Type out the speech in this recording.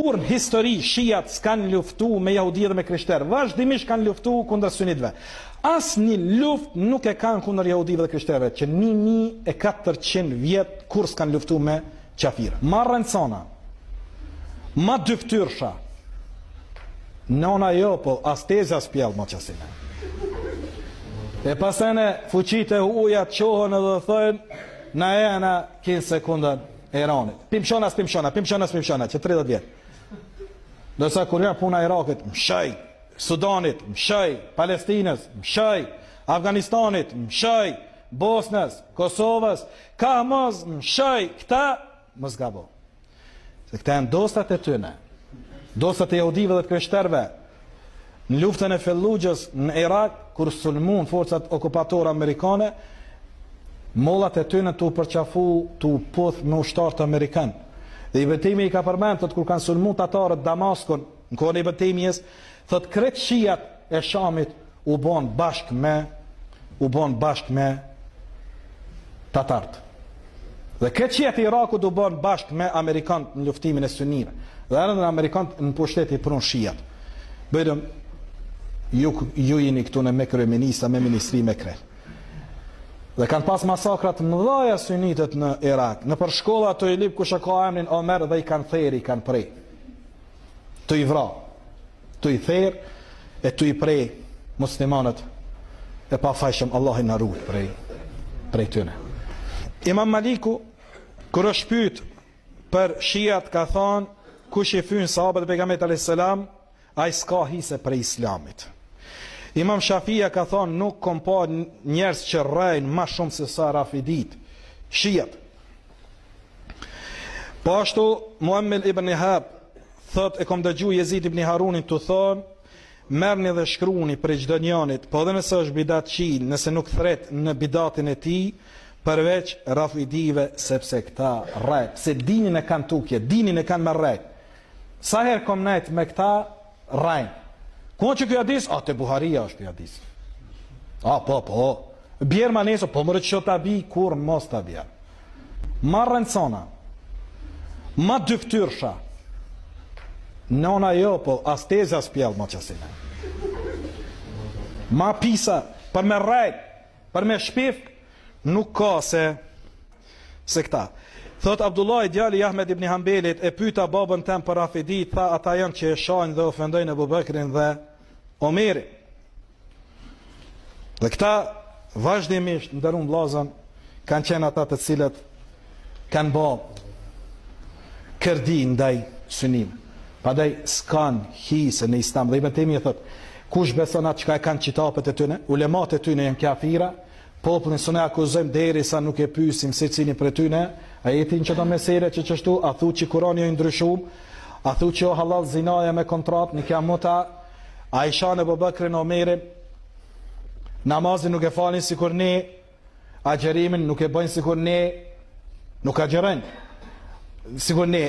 Kur në histori shijat s'kan luftu me jahudi dhe me krishterë, vazhdimisht kanë luftu kundër sunitëve. Asnjë luftë nuk e kanë kundër jahudive dhe krishterëve, që 1400 vjet kur s'kan luftu me qafira. Ma rëndësona, ma dyftyrsha, nona jo, po asteza s'pjell ma qasine. E pasene fuqit e ujat qohën edhe thënë, na e na 15 sekundën e Iranit. Pimshona, që 30 vjet. Dërsa kur janë puna Irakit, mshaj, Sudanit, mshaj, Palestinës, mshaj, Afganistanit, mshaj, Bosnës, Kosovës, ka mos mshaj, këta mos gabo. Se këta janë dostat e tyne, dostat e jahudive dhe të krishterëve. Në luftën e Fellujës në Irak, kur sulmun forcat okupatore amerikane, mollat e tyne tu përqafu, tu puth me ushtarët amerikan. Dhe i betimi i ka përmend, thot kur kanë sulmu tatarët Damaskun, në kohën e betimjes, thot krejt shijat e Shamit u bon bashk me tatarët. Dhe krejt shijat e Irakut u bon bashk me amerikanët në luftimin e sunnive. Dhe erdhën amerikanët në pushteti pron shijat. Bëjëm ju jeni këtu në me kryeminista, me ministri me krejt. Dhe kanë pas masakrat mëdhaja sunitët në Irak. Në për shkolla të i lip kusha ka emrin Omer dhe i kanë theri, i kanë prej. Të i vra, të i ther e të i prej muslimanët e pa fajshëm Allah i në rrujt prej tëne. Imam Maliku, kër është pyet për shijat, ka thonë, kush i fynë sahabët e pejgamberit alayhis salam, ai s'ka hise për islamit. Imam Shafia ka thonë, nuk kom pa njerës që rrejnë ma shumë se sa rafidit, shijat. Po ashtu, Muammel ibn Ihab, thot e kom dëgju Jezid ibn Harunin të thonë, merrni dhe shkruni për çdo njanit, po dhe nëse është bidat qil, nëse nuk thret në bidatin e ti, përveç rafidive, sepse këta rrejt, se dinin e kanë tukje, dinin e kanë me rrejt. Sa herë kom nejt me këta, rrejnë. Konë që kjo hadis, te Buharia është kjo hadis. Po. Bjerë ma neso, po mërë që të bi, kur mos të bjerë. Ma rëndësona, ma dyftyrsha, nona jo, po asteza s'pjell ma qasine. Ma pisa, për me rrejt, për me shpif, nuk ka se këta. Thot Abdullah i djali Ahmed ibn Hanbelit, e pyta babën tem për rafidit, tha ata janë që e shajnë dhe ofendojnë Abu Bekrin dhe Omeri. Dhe këta vazhdimisht ndërun vllazën kanë qenë ata të cilët kanë bë kërdi ndaj sunim. Padaj s'kan hise në Islam. Dhe i betemi e thot, kush beson atë çka e kanë qitapet e tyne, ulemat e tyne janë kafira, popullin së ne akuzojmë deri sa nuk e pyesim se cini për tyne, a jetin që të mesere që qështu, a thu që Kurani o ndryshum, a thu që o halal zinaja me kontrat, në kja muta, a isha në Abu Bekrin Omerin, namazin nuk e falin si kur ne, agjerimin nuk e bëjnë si kur ne, nuk agjerojnë si kur ne.